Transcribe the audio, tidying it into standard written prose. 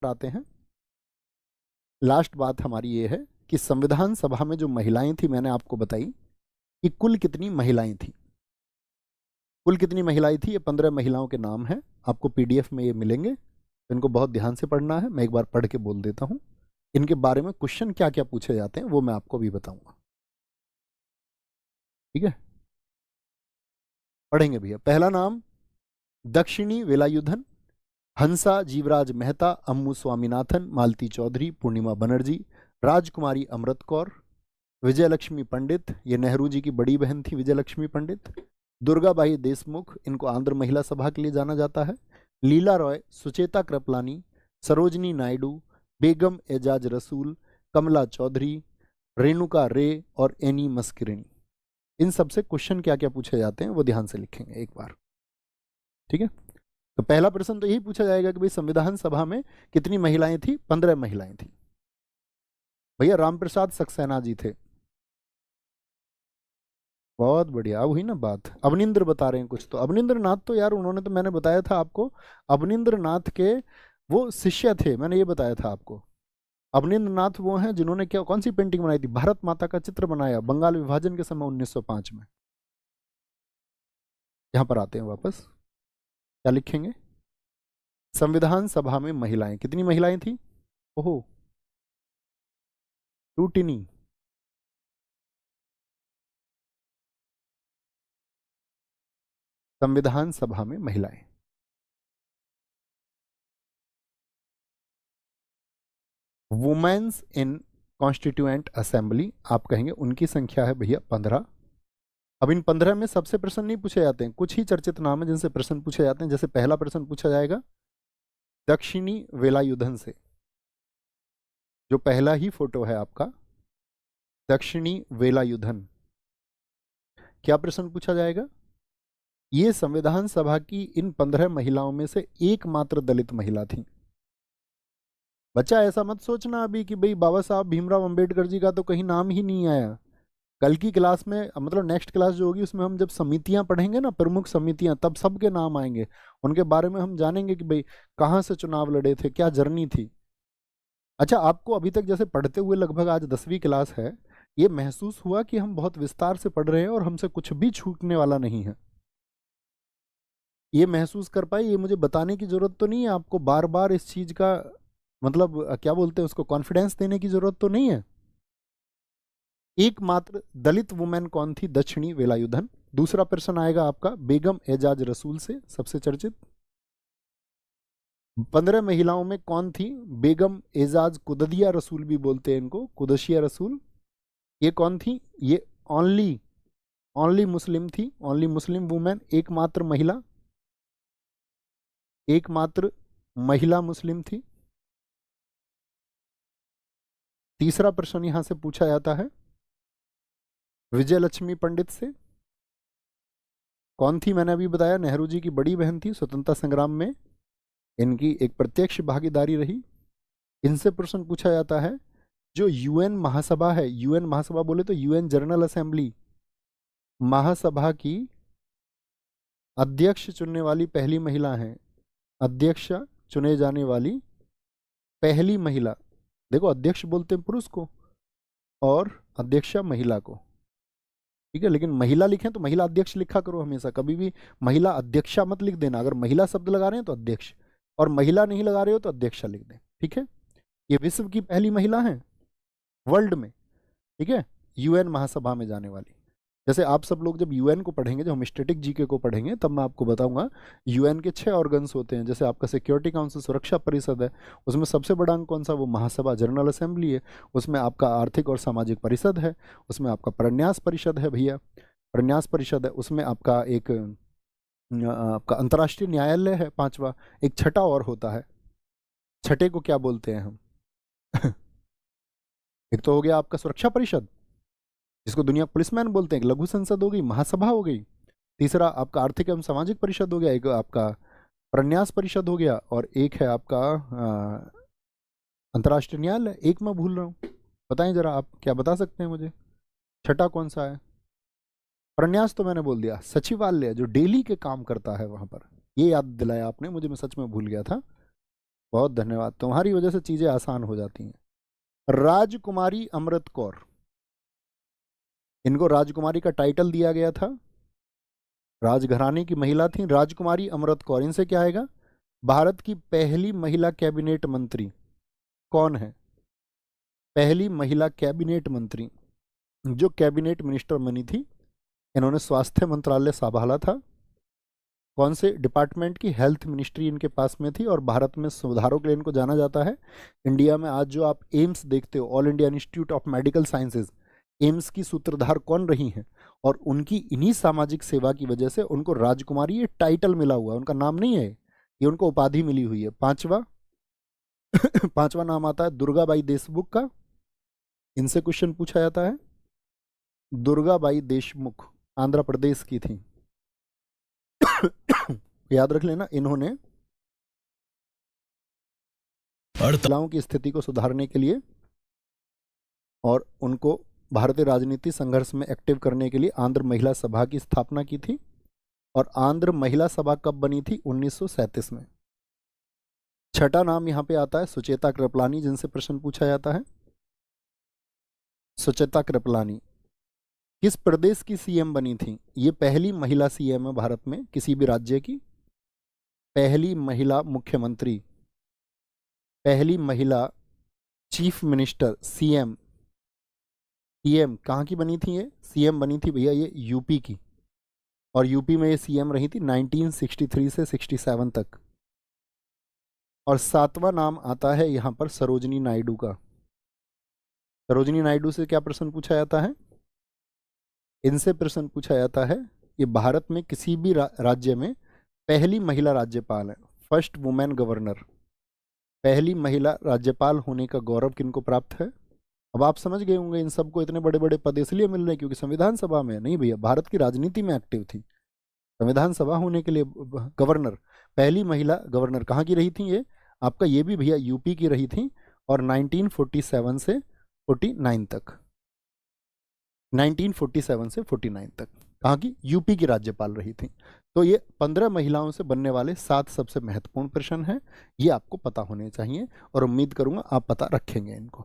आते हैं। लास्ट बात हमारी ये है कि संविधान सभा में जो महिलाएं थी, मैंने आपको बताई कि कुल कितनी महिलाएं थी। कुल कितनी महिलाएं थी, ये 15 महिलाओं के नाम हैं, आपको पीडीएफ में ये मिलेंगे, तो इनको बहुत ध्यान से पढ़ना है। मैं एक बार पढ़ के बोल देता हूँ, इनके बारे में क्वेश्चन क्या क्या पूछे जाते हैं वो मैं आपको भी बताऊंगा। ठीक है, पढ़ेंगे भैया। पहला नाम दक्षिणी वेलायुधन, हंसा जीवराज मेहता, अम्मू स्वामीनाथन, मालती चौधरी, पूर्णिमा बनर्जी, राजकुमारी अमृत कौर, विजयलक्ष्मी पंडित, ये नेहरू जी की बड़ी बहन थी विजयलक्ष्मी पंडित, दुर्गाबाई देशमुख, इनको आंध्र महिला सभा के लिए जाना जाता है, लीला रॉय, सुचेता कृपलानी, सरोजनी नायडू, बेगम एजाज रसूल, कमला चौधरी, रेणुका रे और एनी मस्किरिनी। इन सबसे क्वेश्चन क्या क्या पूछे जाते हैं वो ध्यान से लिखेंगे एक बार। ठीक है, तो पहला प्रश्न तो यही पूछा जाएगा कि भाई संविधान सभा में कितनी महिलाएं थी। 15 महिलाएं थी भैया। रामप्रसाद सक्सेना जी थे। बहुत बढ़िया, अब हुई ना बात। अवनिंद्र बता रहे हैं कुछ, तो अवनिंद्र नाथ तो यार उन्होंने, तो मैंने बताया था आपको, अवनिंद्र नाथ के वो शिष्य थे, मैंने ये बताया था आपको। अवनिंद्र नाथ वो हैं जिन्होंने क्या, कौन सी पेंटिंग बनाई थी, भारत माता का चित्र बनाया बंगाल विभाजन के समय 1905 में। यहाँ पर आते हैं वापस, क्या लिखेंगे। संविधान सभा में महिलाएं, कितनी महिलाएं थी। ओहो, टूटिनी। संविधान सभा में महिलाएं, वुमेन्स इन कॉन्स्टिट्यूएंट असेंबली, आप कहेंगे उनकी संख्या है भैया 15। अब इन 15 में सबसे प्रश्न नहीं पूछे जाते हैं, कुछ ही चर्चित नाम है जिनसे प्रश्न पूछे जाते हैं। जैसे पहला प्रश्न पूछा जाएगा दक्षिणी वेलायुधन से, जो पहला ही फोटो है आपका, दक्षिणी वेलायुधन। क्या प्रश्न पूछा जाएगा, ये संविधान सभा की इन 15 महिलाओं में से एकमात्र दलित महिला थी। बच्चा ऐसा मत सोचना अभी कि भाई बाबा साहब भीमराव अंबेडकर जी का तो कहीं नाम ही नहीं आया। कल की क्लास में, मतलब नेक्स्ट क्लास जो होगी उसमें हम जब समितियां पढ़ेंगे ना, प्रमुख समितियां, तब सबके नाम आएंगे, उनके बारे में हम जानेंगे कि भाई कहाँ से चुनाव लड़े थे, क्या जर्नी थी। अच्छा, आपको अभी तक जैसे पढ़ते हुए लगभग आज 10वीं क्लास है, ये महसूस हुआ कि हम बहुत विस्तार से पढ़ रहे हैं और हमसे कुछ भी छूटने वाला नहीं है। ये महसूस कर पाए, ये मुझे बताने की जरूरत तो नहीं है आपको, बार बार इस चीज का मतलब क्या बोलते हैं उसको, कॉन्फिडेंस देने की जरूरत तो नहीं है। एकमात्र दलित वुमेन कौन थी, दक्षिणी वेलायुधन। दूसरा प्रश्न आएगा आपका बेगम एजाज रसूल से, सबसे चर्चित। 15 महिलाओं में कौन थी बेगम एजाज कुददिया रसूल, भी बोलते हैं इनको, कुदशिया रसूल। ये कौन थी, ये ओनली ओनली मुस्लिम थी, ओनली मुस्लिम वुमेन, एकमात्र महिला, एकमात्र महिला मुस्लिम थी। तीसरा प्रश्न यहां से पूछा जाता है विजय लक्ष्मी पंडित से। कौन थी, मैंने अभी बताया नेहरू जी की बड़ी बहन थी, स्वतंत्रता संग्राम में इनकी एक प्रत्यक्ष भागीदारी रही। इनसे प्रश्न पूछा जाता है जो यूएन महासभा है, यूएन महासभा बोले तो यूएन जनरल असेंबली, महासभा की अध्यक्ष चुनने वाली पहली महिला हैं, अध्यक्ष चुने जाने वाली पहली महिला। देखो, अध्यक्ष बोलते हैं पुरुष को और अध्यक्षा महिला को, ठीक है, लेकिन महिला लिखें तो महिला अध्यक्ष लिखा करो हमेशा, कभी भी महिला अध्यक्षा मत लिख देना। अगर महिला शब्द लगा रहे हैं तो अध्यक्ष, और महिला नहीं लगा रहे हो तो अध्यक्षा लिख दें, ठीक है। ये विश्व की पहली महिला है वर्ल्ड में, ठीक है, यूएन महासभा में जाने वाली। जैसे आप सब लोग जब यूएन को पढ़ेंगे, जब हम स्टैटिक जीके को पढ़ेंगे, तब मैं आपको बताऊंगा यूएन के 6 ऑर्गन्स होते हैं। जैसे आपका सिक्योरिटी काउंसिल, सुरक्षा परिषद है, उसमें सबसे बड़ा अंग कौन सा, वो महासभा जनरल असेंबली है। उसमें आपका आर्थिक और सामाजिक परिषद है, उसमें आपका प्रन्यास परिषद है भैया, प्रन्यास परिषद है, उसमें आपका एक आपका अंतर्राष्ट्रीय न्यायालय है 5वां। एक छठा और होता है, छठे को क्या बोलते हैं हम एक तो हो गया आपका सुरक्षा परिषद, जिसको दुनिया पुलिसमैन बोलते हैं, एक लघु संसद हो गई, महासभा हो गई। तीसरा आपका आर्थिक एवं सामाजिक परिषद हो गया, एक आपका प्रन्यास परिषद हो गया, और एक है आपका अंतर्राष्ट्रीय न्यायालय। एक मैं भूल रहा हूँ, बताएं जरा, आप क्या बता सकते हैं मुझे, छठा कौन सा है। प्रन्यास तो मैंने बोल दिया, सचिवालय जो डेली के काम करता है वहां पर, ये याद दिलाया आपने मुझे, मैं सच में भूल गया था। बहुत धन्यवाद, तुम्हारी वजह से चीजें आसान हो जाती हैं। राजकुमारी अमृत कौर, इनको राजकुमारी का टाइटल दिया गया था, राजघराने की महिला थी राजकुमारी अमृत कौर। इनसे क्या आएगा? भारत की पहली महिला कैबिनेट मंत्री कौन है? पहली महिला कैबिनेट मंत्री जो कैबिनेट मिनिस्टर बनी थी, इन्होंने स्वास्थ्य मंत्रालय संभाला था। कौन से डिपार्टमेंट की? हेल्थ मिनिस्ट्री इनके पास में थी। और भारत में सुधारों के लिए इनको जाना जाता है। इंडिया में आज जो आप एम्स देखते हो, all India institute of medical sciences, AIIMS की सूत्रधार कौन रही हैं? और उनकी इन्हीं सामाजिक सेवा की वजह से उनको राजकुमारी ये टाइटल मिला हुआ है, उनका नाम नहीं है, ये उनको उपाधि मिली हुई है। पांचवा पांचवा नाम आता है दुर्गाबाई देशमुख का। इनसे क्वेश्चन पूछा जाता है। दुर्गाबाई देशमुख आंध्र प्रदेश की थी। याद रख लेना, इन्होंने महिलाओं की स्थिति को सुधारने के लिए और उनको भारतीय राजनीति संघर्ष में एक्टिव करने के लिए आंध्र महिला सभा की स्थापना की थी। और आंध्र महिला सभा कब बनी थी? 1937 में। छठा नाम यहां पे आता है सुचेता कृपलानी, जिनसे प्रश्न पूछा जाता है। सुचेता कृपलानी किस प्रदेश की सीएम बनी थी? ये पहली महिला सीएम है भारत में, किसी भी राज्य की पहली महिला मुख्यमंत्री, पहली महिला चीफ मिनिस्टर, सीएम। सीएम कहाँ की बनी थी? ये सीएम बनी थी भैया ये यूपी की। और यूपी में ये सीएम रही थी 1963 से 67 तक। और सातवां नाम आता है यहां पर सरोजिनी नायडू का। सरोजिनी नायडू से क्या प्रश्न पूछा जाता है? इनसे प्रश्न पूछा जाता है, ये भारत में किसी भी राज्य में पहली महिला राज्यपाल है, फर्स्ट वुमेन गवर्नर। पहली महिला राज्यपाल होने का गौरव किनको प्राप्त है? अब आप समझ गए होंगे इन सबको इतने बड़े बड़े पद इसलिए मिल रहे हैं क्योंकि संविधान सभा में नहीं भैया, भारत की राजनीति में एक्टिव थी। संविधान सभा होने के लिए गवर्नर, पहली महिला गवर्नर कहाँ की रही थी? ये आपका ये भी भैया यूपी की रही थी। और 1947 से 49 तक, 1947 से 49 तक कहाँ की? यूपी की राज्यपाल रही थी। तो ये 15 महिलाओं से बनने वाले 7 सबसे महत्वपूर्ण प्रश्न हैं, ये आपको पता होने चाहिए और उम्मीद करूंगा आप पता रखेंगे इनको।